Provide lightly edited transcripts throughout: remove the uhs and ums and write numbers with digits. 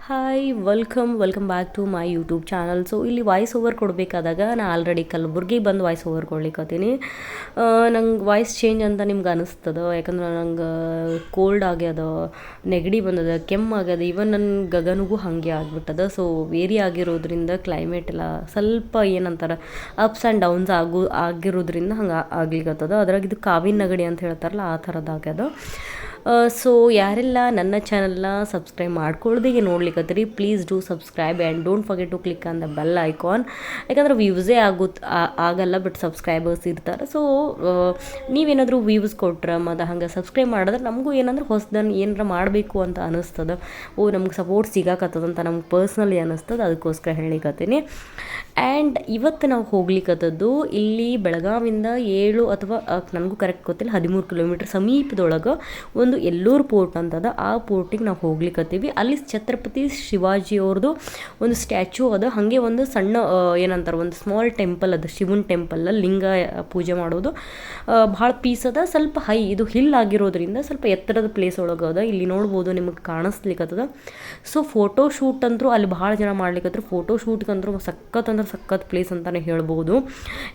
Hi welcome back to my YouTube channel. So ಇಲ್ಲಿ voice over ಕೊಡಬೇಕಾದಾಗ ನಾನು already ಕಲಬುರ್ಗಿಗೆ ಬಂದು ವಾಯ್ಸ್ ಓವರ್ ಕೊಡ್ಲಿಕ್ಕತ್ತೀನಿ. ನಂಗೆ ವಾಯ್ಸ್ ಚೇಂಜ್ ಅಂತ ನಿಮ್ಗೆ ಅನಿಸ್ತದ, ಯಾಕಂದ್ರೆ ನಂಗೆ ಕೋಲ್ಡ್ ಆಗ್ಯದ, ನೆಗಡಿ ಬಂದದ, ಕೆಮ್ಮಾಗ್ಯದ, ಈವನ್ ನನ್ನ ಗಗನಿಗೂ ಹಾಗೆ ಆಗ್ಬಿಟ್ಟದ. ಸೊ ವೇರಿ ಆಗಿರೋದ್ರಿಂದ ಕ್ಲೈಮೇಟ್ ಎಲ್ಲ ಸ್ವಲ್ಪ ಏನಂತಾರೆ ಅಪ್ಸ್ ಆ್ಯಂಡ್ ಡೌನ್ಸ್ ಆಗಿರೋದ್ರಿಂದ ಹಂಗೆ ಆಗ್ಲಿಕ್ಕತ್ತದ. ಅದ್ರಾಗ ಇದು ಕಾವಿನ ನೆಗಡಿ ಅಂತ ಹೇಳ್ತಾರಲ್ಲ ಆ ಥರದ್ದಾಗ್ಯದ. ಸೊ ಯಾರೆಲ್ಲ ನನ್ನ ಚಾನಲ್ನ ಸಬ್ಸ್ಕ್ರೈಬ್ ಮಾಡ್ಕೊಳ್ದಿಗೆ ನೋಡ್ಲಿಕ್ಕತ್ತೀರಿ, please do subscribe and don't forget to click on the bell icon. ಯಾಕಂದ್ರೆ ವ್ಯೂಸೇ ಆಗಲ್ಲ, ಬಟ್ ಸಬ್ಸ್ಕ್ರೈಬರ್ಸ್ ಇರ್ತಾರೆ. ಸೊ ನೀವೇನಾದರೂ ವ್ಯೂಸ್ ಕೊಟ್ರೆ ಮತ್ತು ಹಂಗೆ ಸಬ್ಸ್ಕ್ರೈಬ್ ಮಾಡಿದ್ರೆ ನಮಗೂ ಏನಂದ್ರೆ ಹೊಸದನ್ನು ಏನಾರ ಮಾಡಬೇಕು ಅಂತ ಅನ್ನಿಸ್ತದೆ. ನಮ್ಗೆ ಸಪೋರ್ಟ್ ಸಿಗಾಕತ್ತದಂತ ನಮ್ಗೆ ಪರ್ಸ್ನಲಿ ಅನ್ನಿಸ್ತದೆ, ಅದಕ್ಕೋಸ್ಕರ ಹೇಳಿಕತ್ತೀನಿ. ಆ್ಯಂಡ್ ಇವತ್ತು ನಾವು ಹೋಗ್ಲಿಕ್ಕತ್ತದ್ದು ಇಲ್ಲಿ ಬೆಳಗಾವಿಂದ 7 ಅಥವಾ ನನಗೂ ಕರೆಕ್ಟ್ ಗೊತ್ತಿಲ್ಲ 13 ಕಿಲೋಮೀಟ್ರ್ ಸಮೀಪದೊಳಗೆ ಒಂದು ಎಲ್ಲೂರು ಪೋರ್ಟ್ ಅಂತದ. ಆ ಪೋರ್ಟಿಗೆ ನಾವು ಹೋಗ್ಲಿಕ್ಕತ್ತೀವಿ. ಅಲ್ಲಿ ಛತ್ರಪತಿ ಶಿವಾಜಿ ಅವ್ರದ್ದು ಒಂದು ಸ್ಟ್ಯಾಚ್ಯೂ ಅದ. ಹಾಗೆ ಒಂದು ಸಣ್ಣ ಏನಂತಾರೆ ಒಂದು ಸ್ಮಾಲ್ ಟೆಂಪಲ್ ಅದ, ಶಿವನ್ ಟೆಂಪಲ್, ಲಿಂಗ ಪೂಜೆ ಮಾಡೋದು ಭಾಳ ಪೀಸ್ ಅದ. ಸ್ವಲ್ಪ ಇದು ಹಿಲ್ ಆಗಿರೋದ್ರಿಂದ ಸ್ವಲ್ಪ ಎತ್ತರದ ಪ್ಲೇಸ್ ಒಳಗೆ ಅದ. ಇಲ್ಲಿ ನೋಡ್ಬೋದು, ನಿಮಗೆ ಕಾಣಿಸ್ಲಿಕ್ಕತ್ತದ. ಸೊ ಫೋಟೋ ಶೂಟ್ ಅಂತೂ ಅಲ್ಲಿ ಭಾಳ ಜನ ಮಾಡ್ಲಿಕ್ಕತ್ರ. ಫೋಟೋ ಶೂಟ್ಗಂದ್ರೂ ಸಖತ್ ಪ್ಲೇಸ್ ಅಂತಲೇ ಹೇಳ್ಬೋದು.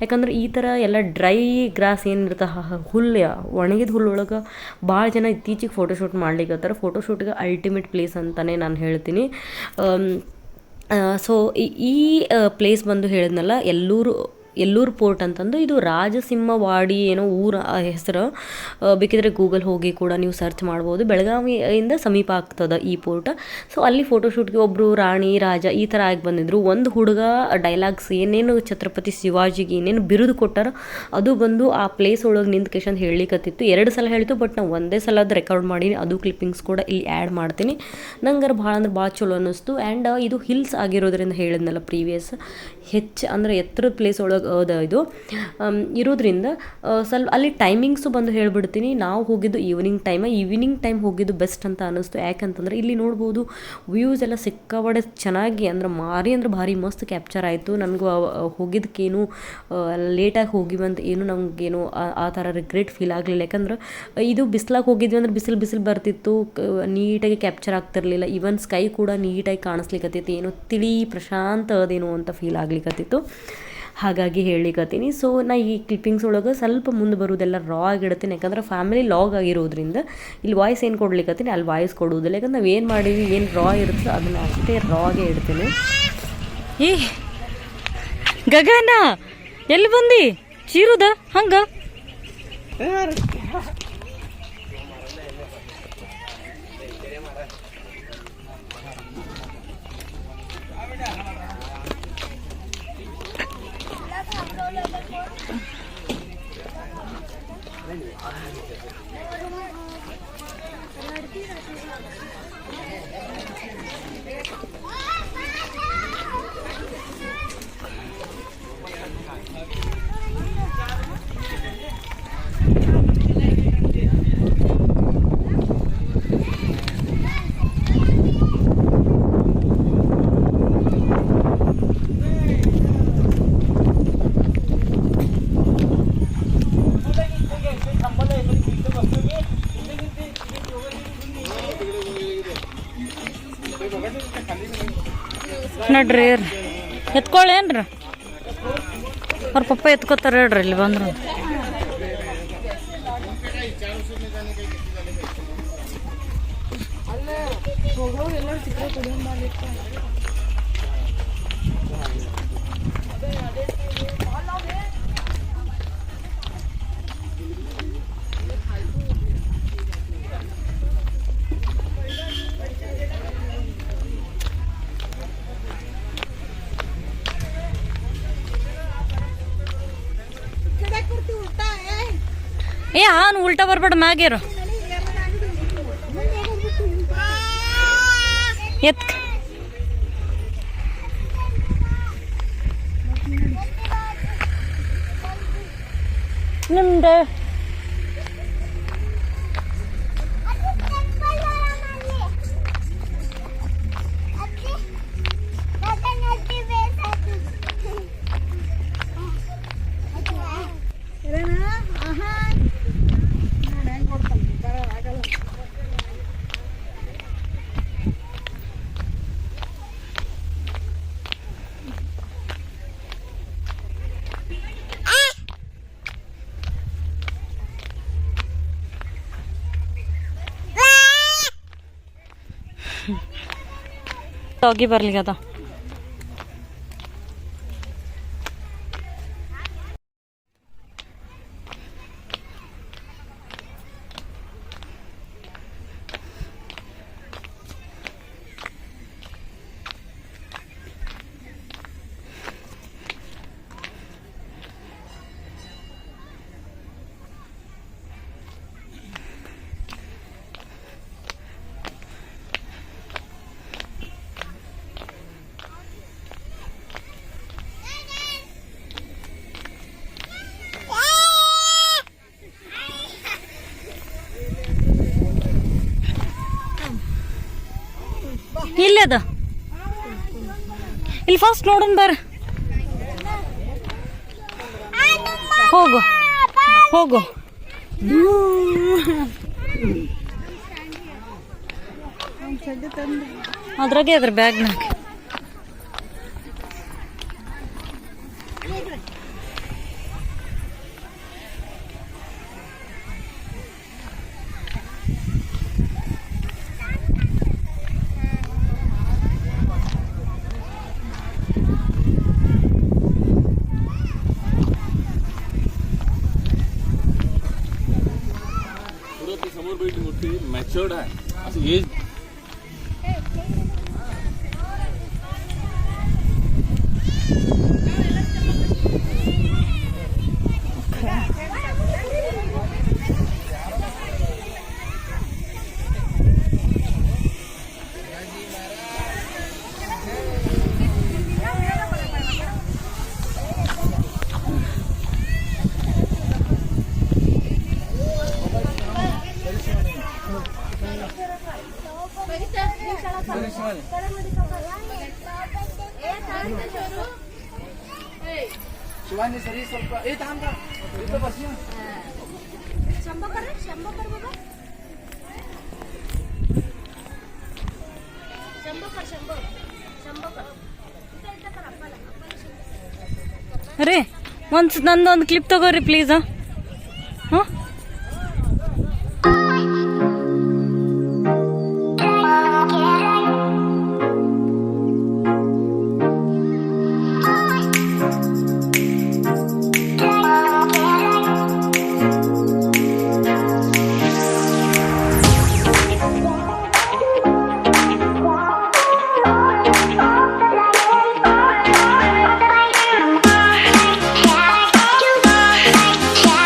ಯಾಕಂದ್ರೆ ಈ ಥರ ಎಲ್ಲ ಡ್ರೈ ಗ್ರಾಸ್ ಏನಿರುತ್ತೆ, ಹುಲ್ಲು ಒಣಗಿದ ಹುಲ್ಲೊಳಗೆ ಭಾಳ ಜನ ಇತ್ತೀಚೆಗೆ ಫೋಟೋಶೂಟ್ ಮಾಡ್ಲಿಕ್ಕತ್ತಾರೆ. ಫೋಟೋಶೂಟ್ಗೆ ಅಲ್ಟಿಮೇಟ್ ಪ್ಲೇಸ್ ಅಂತಲೇ ನಾನು ಹೇಳ್ತೀನಿ. ಸೊ ಈ ಪ್ಲೇಸ್ ಬಂದು ಹೇಳಿದ್ನಲ್ಲ ಎಲ್ಲೂರು ಪೋರ್ಟ್ ಅಂತಂದು, ಇದು ರಾಜಸಿಂಹವಾಡಿ ಏನೋ ಊರ ಹೆಸರು. ಬೇಕಿದ್ರೆ ಗೂಗಲ್ ಹೋಗಿ ಕೂಡ ನೀವು ಸರ್ಚ್ ಮಾಡ್ಬೋದು. ಬೆಳಗಾವಿಯಿಂದ ಸಮೀಪ ಆಗ್ತದೆ ಈ ಪೋರ್ಟ್. ಸೊ ಅಲ್ಲಿ ಫೋಟೋಶೂಟ್ಗೆ ಒಬ್ಬರು ರಾಣಿ ರಾಜ ಈ ಥರ ಆಗಿ ಬಂದಿದ್ರು. ಒಂದು ಹುಡುಗ ಡೈಲಾಗ್ಸ್ ಏನೇನು ಛತ್ರಪತಿ ಶಿವಾಜಿಗೆ ಏನೇನು ಬಿರುದು ಕೊಟ್ಟಾರ ಅದು ಬಂದು ಆ ಪ್ಲೇಸ್ ಒಳಗೆ ನಿಂತ್ಕೇಶ್ ಅಂತ ಹೇಳಿಕತ್ತಿತ್ತು. 2 ಸಲ ಹೇಳಿತು, ಬಟ್ ನಾವು ಒಂದೇ ಸಲ ಅದು ರೆಕಾರ್ಡ್ ಮಾಡೀನಿ. ಅದು ಕ್ಲಿಪ್ಪಿಂಗ್ಸ್ ಕೂಡ ಇಲ್ಲಿ ಆ್ಯಡ್ ಮಾಡ್ತೀನಿ. ನಂಗೆ ಭಾಳ ಚಲೋ ಅನ್ನಿಸ್ತು. ಆ್ಯಂಡ್ ಇದು ಹಿಲ್ಸ್ ಆಗಿರೋದ್ರಿಂದ ಹೇಳಿದ್ನಲ್ಲ ಪ್ರೀವಿಯಸ್, ಅಂದರೆ ಎತ್ತರದ ಪ್ಲೇಸ್ ಒಳಗೆ ಇದು ಇರೋದ್ರಿಂದ ಸ್ವಲ್ಪ ಅಲ್ಲಿ ಟೈಮಿಂಗ್ಸು ಬಂದು ಹೇಳ್ಬಿಡ್ತೀನಿ. ನಾವು ಹೋಗಿದ್ದು ಈವ್ನಿಂಗ್ ಟೈಮ್ ಹೋಗಿದ್ದು ಬೆಸ್ಟ್ ಅಂತ ಅನ್ನಿಸ್ತು. ಯಾಕಂತಂದ್ರೆ ಇಲ್ಲಿ ನೋಡ್ಬೋದು ವ್ಯೂಸ್ ಎಲ್ಲ ಸಿಕ್ಕಾಪಟ್ಟೆ ಚೆನ್ನಾಗಿ, ಅಂದ್ರೆ ಭಾರಿ ಮಸ್ತ್ ಕ್ಯಾಪ್ಚರ್ ಆಯಿತು. ನನಗೂ ಹೋಗಿದ್ದಕ್ಕೇನು ಲೇಟಾಗಿ ಹೋಗಿವಂತ ಏನು ನಮಗೇನು ಆ ಥರ ರಿಗ್ರೆಟ್ ಫೀಲ್ ಆಗಲಿಲ್ಲ. ಯಾಕಂದ್ರೆ ಇದು ಬಿಸಿಲಾಗಿ ಹೋಗಿದ್ವಿ ಅಂದ್ರೆ ಬಿಸಿಲು ಬರ್ತಿತ್ತು, ನೀಟಾಗಿ ಕ್ಯಾಪ್ಚರ್ ಆಗ್ತಿರ್ಲಿಲ್ಲ. ಈವನ್ ಸ್ಕೈ ಕೂಡ ನೀಟಾಗಿ ಕಾಣಿಸ್ಲಿಕ್ಕತ್ತಿತ್ತು, ಏನೋ ತಿಳಿ ಪ್ರಶಾಂತ ಅದೇನೋ ಅಂತ ಫೀಲ್ ಆಗ್ಲಿಕ್ಕತ್ತಿತ್ತು. ಹಾಗಾಗಿ ಹೇಳಿಕತ್ತೀನಿ. ಸೊ ನಾ ಈ ಕ್ಲಿಪ್ಪಿಂಗ್ಸ್ ಒಳಗೆ ಸ್ವಲ್ಪ ಮುಂದೆ ಬರೋದೆಲ್ಲ ರಾ ಆಗಿಡ್ತೀನಿ. ಯಾಕಂದ್ರೆ ಫ್ಯಾಮಿಲಿ ಲಾಗ್ ಆಗಿರೋದ್ರಿಂದ ಇಲ್ಲಿ ವಾಯ್ಸ್ ಏನು ಕೊಡ್ಲಿಕ್ಕತ್ತೀನಿ, ಅಲ್ಲಿ ವಾಯ್ಸ್ ಕೊಡೋದಿಲ್ಲ. ಯಾಕಂದ್ರೆ ನಾವು ಏನು ಮಾಡೀವಿ, ಏನು ರಾ ಇರುತ್ತೆ ಅದನ್ನು ಅಷ್ಟೇ ರಾಗೆ ಇಡ್ತೀನಿ. ಏ ಗಗನ ಎಲ್ಲಿ ಬಂದು ಚೀರುದ ಹಂಗ ನಡ್ರಿ ಎತ್ಕೊಳ್ಳೇನ್ರ ಅವ್ರ ಪಪ್ಪ ಎತ್ಕೋತಾರ ಹೇಳ್ರಿ ಇಲ್ಲಿ ಬಂದ್ರು. ಹಾನು ಉಲ್ಟಾ ಬರ್ಬೇಡ, ಮ್ಯಾಗೇರು ಎತ್ ನಿಮ್ದು ಹೋಗಿ ಬರ್ಲಿಗದ. ಇಲ್ಲದ ಇಲ್ಲಿ ಫಾಸ್ಟ್ ನೋಡೋಣ ಬರ. ಹೋಗು ಹೋಗು. ಅದ್ರಾಗೆ ಅದ್ರ ಬ್ಯಾಗ್ನಾಗ. समोर बैठी मोठी मॅच्युअर्ड आहे असं एज. शिवानी सरी ಸ್ವಲ್ಪ ಏ ತಾಂಬ ಇದು ಬಸ್ಸಿ ಶಂಭ ಕರ ಬಾಬಾ ಶಂಭ ಕರ ರೀ ನಂದೊಂದು ಕ್ಲಿಪ್ ತಗೋರಿ ಪ್ಲೀಸ್. ಹಾಂ Yeah.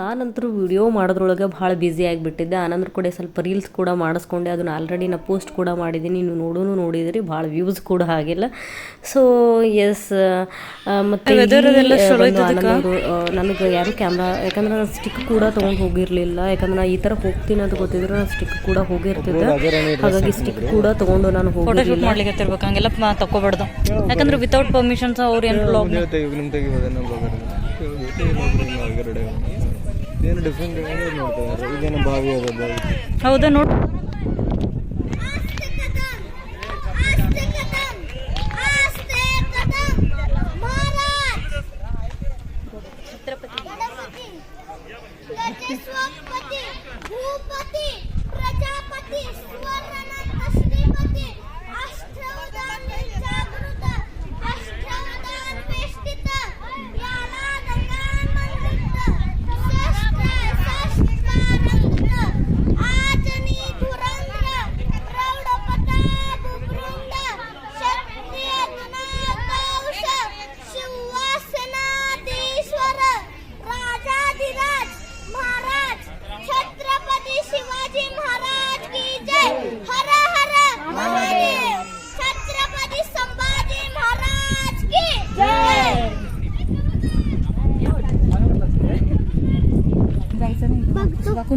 ನಾನಂತರೂ ವಿಡಿಯೋ ಮಾಡೋದ್ರೊಳಗೆ ಭಾಳ ಬ್ಯುಸಿ ಆಗಿಬಿಟ್ಟಿದ್ದೆ. ಆನಂತರ ಕೂಡ ಸ್ವಲ್ಪ ರೀಲ್ಸ್ ಕೂಡ ಮಾಡಿಸ್ಕೊಂಡೆ, ಅದನ್ನು ಆಲ್ರೆಡಿ ನಾನು ಪೋಸ್ಟ್ ಕೂಡ ಮಾಡಿದ್ದೀನಿ, ನೀವು ನೋಡಿದ್ರಿ, ಭಾಳ ವ್ಯೂಸ್ ಕೂಡ ಆಗಿಲ್ಲ. ಸೊ ಎಸ್, ಮತ್ತು ನನಗೆ ಯಾರು ಕ್ಯಾಮ್ರಾ, ಯಾಕಂದ್ರೆ ನಾನು ಸ್ಟಿಕ್ ಕೂಡ ತೊಗೊಂಡು ಹೋಗಿರಲಿಲ್ಲ, ಯಾಕಂದ್ರೆ ನಾನು ಈ ಥರ ಹೋಗ್ತೀನಿ ಅಂತ ಗೊತ್ತಿದ್ರೆ ನಾನು ಸ್ಟಿಕ್ ಕೂಡ ಹೋಗಿರ್ತಿದ್ದೆ, ಹಾಗಾಗಿ ಸ್ಟಿಕ್ ಕೂಡ ತೊಗೊಂಡು ನಾನು ಹೋಗಿರಲಿಲ್ಲ. ಮಾಡ್ಲಿಕ್ಕೆ ಹಂಗೆಲ್ಲ ತಗೋಬಾರ್ದು, ಯಾಕಂದ್ರೆ ವಿತೌಟ್ ಪರ್ಮಿಷನ್ಸ್ ಅವ್ರು ಏನು ಬ್ಲಾಗ್ ಏನು ಡಿಫ್ರೆಂಟ್ ನೋಡ್ತಾರೆ. ಇದೇನು ಬಾವಿ ಅದ, ಬಾವಿ ಹೌದಾ ನೋಡಿ.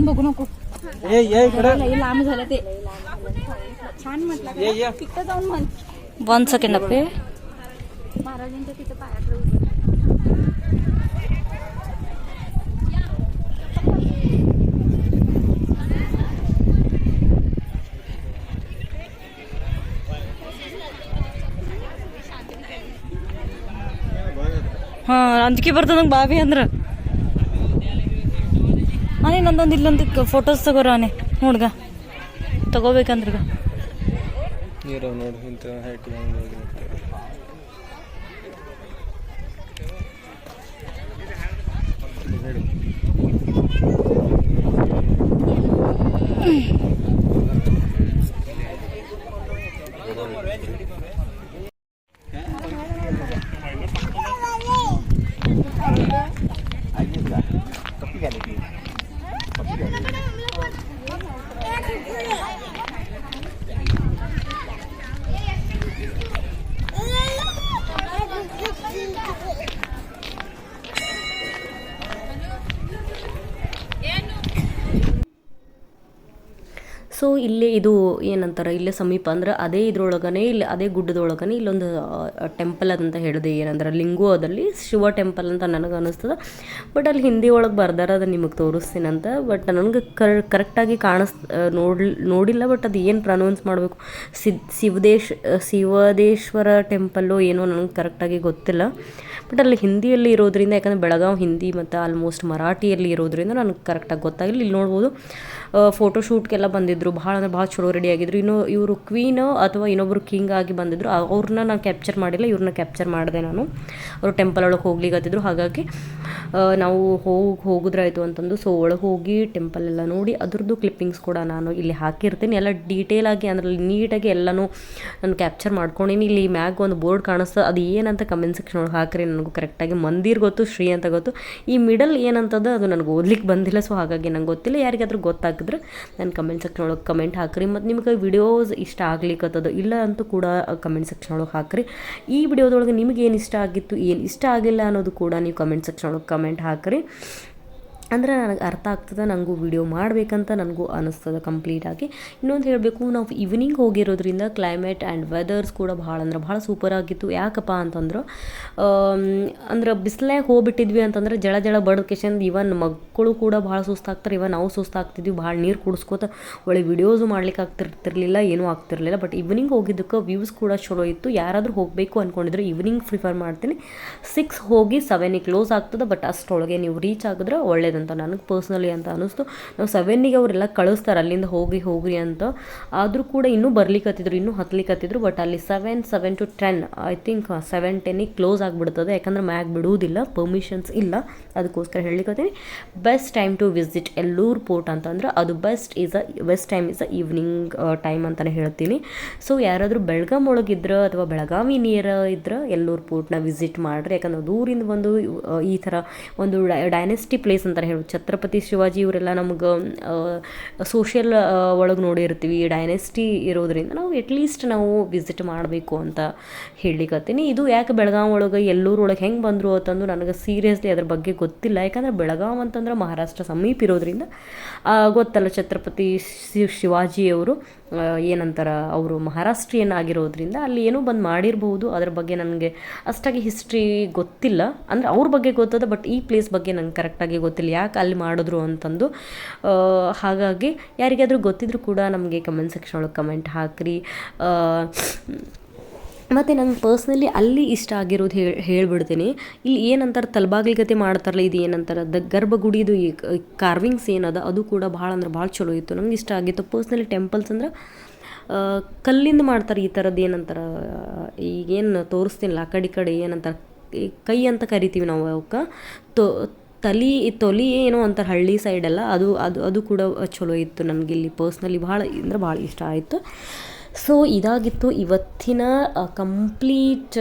बघू नको. लांब झालं ते छान म्हटलं. तिथं जाऊन म्हण. 1 सेकंड अप्पे. महाराजांच्या तिथं पाया ಹಾ, ಅಂಜಿಕೆ ಬರ್ತದ ನಂಗೆ ಬಾವಿ ಅಂದ್ರೆ. ಆನೆ ನಂದೊಂದು ಇಲ್ಲೊಂದು ಫೋಟೋಸ್ ತಗೋರ ಆನೆ ನೋಡ್ಗ ತಗೋಬೇಕಂದ್ರಗ ನೀರು ನೋಡಿ ಇಂಥ ಹೈಟ್ ಸೊ ಇಲ್ಲೇ ಇದು ಏನಂತಾರೆ, ಇಲ್ಲೇ ಸಮೀಪ ಅಂದ್ರೆ ಅದೇ ಇದ್ರೊಳಗನೆ, ಇಲ್ಲಿ ಅದೇ ಗುಡ್ಡದೊಳಗನೆ ಇಲ್ಲೊಂದು ಟೆಂಪಲ್ ಅದಂತ ಹೇಳಿದೆ. ಏನಂದ್ರೆ ಲಿಂಗೋದಲ್ಲಿ ಶಿವ ಟೆಂಪಲ್ ಅಂತ ನನಗೆ ಅನ್ನಿಸ್ತದೆ. ಬಟ್ ಅಲ್ಲಿ ಹಿಂದಿ ಒಳಗೆ ಬರ್ದಾರ, ಅದು ನಿಮಗೆ ತೋರಿಸ್ತೀನಂತ. ಬಟ್ ನನಗೆ ಕರೆಕ್ಟಾಗಿ ನೋಡಿಲ್ಲ. ಬಟ್ ಅದು ಏನು ಪ್ರನೌನ್ಸ್ ಮಾಡಬೇಕು, ಶಿವದೇಶ್ವರ ಟೆಂಪಲ್ಲು ಏನೋ ನನಗೆ ಕರೆಕ್ಟಾಗಿ ಗೊತ್ತಿಲ್ಲ. ಬಟ್ ಅಲ್ಲಿ ಹಿಂದಿಯಲ್ಲಿ ಇರೋದ್ರಿಂದ, ಯಾಕಂದರೆ ಬೆಳಗಾವಿ ಹಿಂದಿ ಮತ್ತು ಆಲ್ಮೋಸ್ಟ್ ಮರಾಠಿಯಲ್ಲಿ ಇರೋದ್ರಿಂದ ನನಗೆ ಕರೆಕ್ಟಾಗಿ ಗೊತ್ತಾಗಿಲ್ಲ. ಇಲ್ಲಿ ನೋಡ್ಬೋದು ಫೋಟೋಶೂಟ್ಗೆಲ್ಲ ಬಂದಿದ್ದರು, ಭಾಳ ಅಂದರೆ ಭಾಳ ಚಲೋ ರೆಡಿ ಆಗಿದ್ರು. ಇನ್ನು ಇವರು ಕ್ವೀನ್ ಅಥವಾ ಇನ್ನೊಬ್ಬರು ಕಿಂಗ್ ಆಗಿ ಬಂದಿದ್ದರು, ಅವ್ರನ್ನ ನಾನು ಕ್ಯಾಪ್ಚರ್ ಮಾಡಿಲ್ಲ, ಇವ್ರನ್ನ ಕ್ಯಾಪ್ಚರ್ ಮಾಡಿದೆ ನಾನು. ಅವರು ಟೆಂಪಲ್ ಒಳಗೆ ಹೋಗ್ಲಿಕ್ಕತ್ತಿದ್ರು, ಹಾಗಾಗಿ ನಾವು ಹೋಗಿದ್ರಾಯ್ತು ಅಂತಂದು. ಸೊ ಒಳಗೆ ಹೋಗಿ ಟೆಂಪಲ್ ಎಲ್ಲ ನೋಡಿ ಅದ್ರದ್ದು ಕ್ಲಿಪ್ಪಿಂಗ್ಸ್ ಕೂಡ ನಾನು ಇಲ್ಲಿ ಹಾಕಿರ್ತೀನಿ, ಎಲ್ಲ ಡೀಟೇಲಾಗಿ ಅಂದರೆ ನೀಟಾಗಿ ಎಲ್ಲನೂ ನಾನು ಕ್ಯಾಪ್ಚರ್ ಮಾಡ್ಕೊಂಡಿನಿ. ಇಲ್ಲಿ ಮ್ಯಾಗ್ ಒಂದು ಬೋರ್ಡ್ ಕಾಣಿಸ್ತದೆ, ಅದು ಏನಂತ ಕಮೆಂಟ್ ಸೆಕ್ಷನ್ ಒಳಗೆ ಹಾಕ್ರಿ, ನನಗೂ ಕರೆಕ್ಟಾಗಿ ಮಂದಿರ್ ಗೊತ್ತು, ಶ್ರೀ ಅಂತ ಗೊತ್ತು. ಈ ಮಿಡಲ್ ಏನಂತದ ಅದು ನನಗೆ ಓದ್ಲಿಕ್ಕೆ ಬಂದಿಲ್ಲ, ಸೊ ಹಾಗಾಗಿ ನಂಗೆ ಗೊತ್ತಿಲ್ಲ. ಯಾರಿಗಾದ್ರೂ ಗೊತ್ತಾಗಿದ್ರೆ ನಾನು ಕಮೆಂಟ್ ಸೆಕ್ಷನ್ ಒಳಗೆ ಕಮೆಂಟ್ ಹಾಕ್ರಿ. ಮತ್ತು ನಿಮ್ಗೆ ವಿಡಿಯೋಸ್ ಇಷ್ಟ ಆಗ್ಲಿಕ್ಕತ್ತದ ಇಲ್ಲ ಅಂತೂ ಕೂಡ ಕಮೆಂಟ್ ಸೆಕ್ಷನ್ ಒಳಗೆ ಹಾಕ್ರಿ. ಈ ವಿಡಿಯೋದೊಳಗೆ ನಿಮ್ಗೆ ಏನು ಇಷ್ಟ ಆಗಿತ್ತು, ಏನು ಇಷ್ಟ ಆಗಿಲ್ಲ ಅನ್ನೋದು ಕೂಡ ನೀವು ಕಮೆಂಟ್ ಸೆಕ್ಷನ್ ಒಳಗೆ ಕಮೆಂಟ್ ಹಾಕ್ರಿ. ಅಂದರೆ ನನಗೆ ಅರ್ಥ ಆಗ್ತದೆ, ನನಗೂ ವಿಡಿಯೋ ಮಾಡಬೇಕಂತ ನನಗೂ ಅನ್ನಿಸ್ತದೆ ಕಂಪ್ಲೀಟಾಗಿ. ಇನ್ನೊಂದು ಹೇಳಬೇಕು, ನಾವು ಈವ್ನಿಂಗ್ ಹೋಗಿರೋದ್ರಿಂದ ಕ್ಲೈಮೇಟ್ ಆ್ಯಂಡ್ ವೆದರ್ಸ್ ಕೂಡ ಭಾಳ ಅಂದ್ರೆ ಭಾಳ ಸೂಪರಾಗಿತ್ತು. ಯಾಕಪ್ಪ ಅಂತಂದ್ರೆ ಅಂದ್ರೆ ಬಿಸಿಲಾಗ ಹೋಗ್ಬಿಟ್ಟಿದ್ವಿ ಅಂತಂದ್ರೆ ಜಳ ಬಡ್ಕೇಶನ್ ಇವನ್ ಮಕ್ಕಳು ಕೂಡ ಭಾಳ ಸುಸ್ತಾಗ್ತಾರೆ, ಇವನ್ ನಾವು ಸುಸ್ತಾಗ್ತಿದ್ವಿ, ಭಾಳ ನೀರು ಕುಡಿಸ್ಕೋತ ಒಳ್ಳೆ ವಿಡಿಯೋಸು ಮಾಡ್ಲಿಕ್ಕೆ ಆಗ್ತಿರ್ತಿರ್ಲಿಲ್ಲ, ಏನೂ ಆಗ್ತಿರ್ಲಿಲ್ಲ. ಬಟ್ ಈವ್ನಿಂಗ್ ಹೋಗಿದ್ದಕ್ಕೆ ವ್ಯೂಸ್ ಕೂಡ ಚಲೋ ಇತ್ತು. ಯಾರಾದರೂ ಹೋಗಬೇಕು ಅಂದ್ಕೊಂಡಿದ್ರೆ ಈವ್ನಿಂಗ್ ಪ್ರಿಫರ್ ಮಾಡ್ತೀನಿ. 6 ಹೋಗಿ 7 ಕ್ಲೋಸ್ ಆಗ್ತದೆ. ಬಟ್ ಅಷ್ಟರೊಳಗೆ ನೀವು ರೀಚ್ ಆಗಿದ್ರೆ ಒಳ್ಳೇದಂತ ನನಗೆ ಪರ್ಸ್ನಲಿ ಅಂತ ಅನ್ನಿಸ್ತು. ನಾವು 7ಗೆ ಅವರೆಲ್ಲ ಕಳಿಸ್ತಾರೆ ಅಲ್ಲಿಂದ ಹೋಗ್ರಿ ಅಂತ. ಆದರೂ ಕೂಡ ಇನ್ನೂ ಬರ್ಲಿಕ್ಕತ್ತಿದ್ರು, ಇನ್ನೂ ಹತ್ಲಿಕ್ಕತ್ತಿದ್ರು. ಬಟ್ ಅಲ್ಲಿ 7 to 10 ಐ ಥಿಂಕ್ 7-10 ಕ್ಲೋಸ್ ಆಗಿಬಿಡ್ತದೆ, ಯಾಕಂದ್ರೆ ಮ್ಯಾಗ್ ಬಿಡುವುದಿಲ್ಲ, ಪರ್ಮಿಷನ್ಸ್ ಇಲ್ಲ. ಅದಕ್ಕೋಸ್ಕರ ಹೇಳಿಕತ್ತೀನಿ. Best time to visit Elluru fort ಅಂತಂದ್ರೆ ಅದು best time is evening time ಅಂತಲೇ ಹೇಳ್ತೀನಿ. ಸೊ ಯಾರಾದರೂ ಬೆಳಗಾಂ ಒಳಗಿದ್ರೆ ಅಥವಾ ಬೆಳಗಾವಿ ನಿಯರ್ ಇದ್ರೆ ಎಲ್ಲೂರು ಪೋರ್ಟ್ನ ವಿಸಿಟ್ ಮಾಡಿರಿ. ಯಾಕಂದ್ರೆ ದೂರಿಂದ ಬಂದು ಈ ಥರ ಒಂದು ಡೈನೆಸ್ಟಿ ಪ್ಲೇಸ್ ಅಂತ ಅಂತಲೇ ಹೇಳ್ಬೋದು. ಛತ್ರಪತಿ ಶಿವಾಜಿ ಇವರೆಲ್ಲ ನಮ್ಗೆ ಸೋಷಿಯಲ್ ಒಳಗೆ ನೋಡಿರ್ತೀವಿ, ಡೈನೆಸ್ಟಿ ಇರೋದ್ರಿಂದ ನಾವು ಎಟ್ಲೀಸ್ಟ್ ನಾವು ವಿಸಿಟ್ ಮಾಡಬೇಕು ಅಂತ ಹೇಳಿಕತ್ತೀನಿ. ಇದು ಯಾಕೆ ಬೆಳಗಾವಿ ಒಳಗೆ ಎಲ್ಲೂರು ಒಳಗೆ ಹೆಂಗೆ ಬಂದರು ಅಂತಂದು ನನಗೆ ಸೀರಿಯಸ್ಲಿ ಅದ್ರ ಬಗ್ಗೆ ಗೊತ್ತಿಲ್ಲ. ಯಾಕಂದರೆ ಬೆಳಗಾವಿ ಅಂತಂದ್ರೆ ಮಹಾರಾಷ್ಟ್ರ ಸಮೀಪ ಇರೋದ್ರಿಂದ ಗೊತ್ತಲ್ಲ, ಛತ್ರಪತಿ ಶಿವಾಜಿಯವರು ಏನಂತಾರೆ, ಅವರು ಮಹಾರಾಷ್ಟ್ರೀಯನ್ ಆಗಿರೋದ್ರಿಂದ ಅಲ್ಲಿ ಏನೋ ಬಂದು ಮಾಡಿರ್ಬೋದು. ಅದ್ರ ಬಗ್ಗೆ ನನಗೆ ಅಷ್ಟಾಗಿ ಹಿಸ್ಟ್ರಿ ಗೊತ್ತಿಲ್ಲ. ಅಂದರೆ ಅವ್ರ ಬಗ್ಗೆ ಗೊತ್ತದ, ಬಟ್ ಈ ಪ್ಲೇಸ್ ಬಗ್ಗೆ ನಂಗೆ ಕರೆಕ್ಟಾಗಿ ಗೊತ್ತಿಲ್ಲ ಯಾಕೆ ಅಲ್ಲಿ ಮಾಡಿದ್ರು ಅಂತಂದು. ಹಾಗಾಗಿ ಯಾರಿಗಾದರೂ ಗೊತ್ತಿದ್ರು ಕೂಡ ನಮಗೆ ಕಮೆಂಟ್ ಸೆಕ್ಷನ್ ಒಳಗೆ ಕಮೆಂಟ್ ಹಾಕ್ರಿ. ಮತ್ತು ನಂಗೆ ಪರ್ಸ್ನಲಿ ಅಲ್ಲಿ ಇಷ್ಟ ಆಗಿರೋದು ಹೇಳ್ಬಿಡ್ತೀನಿ. ಇಲ್ಲಿ ಏನಂತಾರೆ ತಲಬಾಗ್ಲಿಗತೆ ಮಾಡ್ತಾರಲ್ಲ, ಇದು ಏನಂತಾರೆ ಗರ್ಭಗುಡಿದು ಈ ಕಾರ್ವಿಂಗ್ಸ್ ಏನದ ಅದು ಕೂಡ ಭಾಳ ಅಂದ್ರೆ ಭಾಳ ಚಲೋ ಇತ್ತು, ನಂಗೆ ಇಷ್ಟ ಆಗಿತ್ತು ಪರ್ಸ್ನಲಿ. ಟೆಂಪಲ್ಸ್ ಅಂದ್ರೆ ಕಲ್ಲಿಂದ ಮಾಡ್ತಾರೆ ಈ ಥರದ್ದು, ಏನಂತಾರೆ ಈಗೇನು ತೋರಿಸ್ತೀನಿಲ್ಲ ಆ ಕಡೆ ಏನಂತಾರೆ ಕೈ ಅಂತ ಕರಿತೀವಿ ನಾವು ಅವಕ್ಕೆ, ತೊಲಿ ಏನೋ ಅಂತಾರೆ ಹಳ್ಳಿ ಸೈಡೆಲ್ಲ, ಅದು ಕೂಡ ಚಲೋ ಇತ್ತು. ನನಗಿಲ್ಲಿ ಪರ್ಸ್ನಲಿ ಭಾಳ ಅಂದ್ರೆ ಭಾಳ ಇಷ್ಟ ಆಯಿತು. ಸೊ ಇದಾಗಿತ್ತು ಇವತ್ತಿನ ಕಂಪ್ಲೀಟ್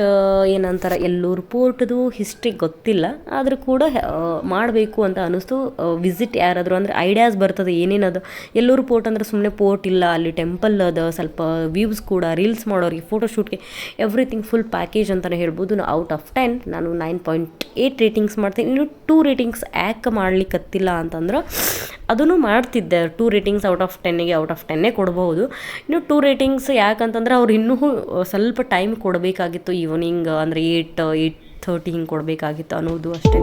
ಏನಂತಾರೆ ಎಲ್ಲೂರು ಪೋರ್ಟ್ದು ಹಿಸ್ಟ್ರಿ. ಗೊತ್ತಿಲ್ಲ ಆದರೂ ಕೂಡ ಮಾಡಬೇಕು ಅಂತ ಅನ್ನಿಸ್ತು. ವಿಸಿಟ್ ಯಾರಾದರೂ ಅಂದರೆ ಐಡಿಯಾಸ್ ಬರ್ತದೆ ಏನೇನದು. ಎಲ್ಲೂರು ಪೋರ್ಟ್ ಅಂದರೆ ಸುಮ್ಮನೆ ಪೋರ್ಟ್ ಇಲ್ಲ, ಅಲ್ಲಿ ಟೆಂಪಲ್ ಅದ, ಸ್ವಲ್ಪ ವ್ಯೂಸ್ ಕೂಡ, ರೀಲ್ಸ್ ಮಾಡೋರಿಗೆ, ಫೋಟೋಶೂಟ್ಗೆ ಎವ್ರಿಥಿಂಗ್ ಫುಲ್ ಪ್ಯಾಕೇಜ್ ಅಂತಲೇ ಹೇಳ್ಬೋದು. ಔಟ್ ಆಫ್ 10 ನಾನು 9.8 ರೇಟಿಂಗ್ಸ್ ಮಾಡ್ತೀನಿ. ಇನ್ನು 2 ರೇಟಿಂಗ್ಸ್ ಯಾಕೆ ಮಾಡ್ಲಿಕ್ಕತ್ತಿಲ್ಲ ಅಂತಂದ್ರೆ ಅದನ್ನು ಮಾಡ್ತಿದ್ದೆ. 2 ರೇಟಿಂಗ್ಸ್ ಔಟ್ ಆಫ್ 10ಗೆ ಔಟ್ ಆಫ್ 10 ಕೊಡ್ಬೋದು. ಇನ್ನು 2 ರೇಟಿಂಗ್ಸ್ ಯಾಕಂತಂದ್ರೆ ಅವ್ರು ಇನ್ನೂ ಸ್ವಲ್ಪ ಟೈಮ್ ಕೊಡಬೇಕಾಗಿತ್ತು, ಈವ್ನಿಂಗ್ ಅಂದರೆ 8:30 ಹಿಂಗೆ ಕೊಡಬೇಕಾಗಿತ್ತು ಅನ್ನೋದು ಅಷ್ಟೇ.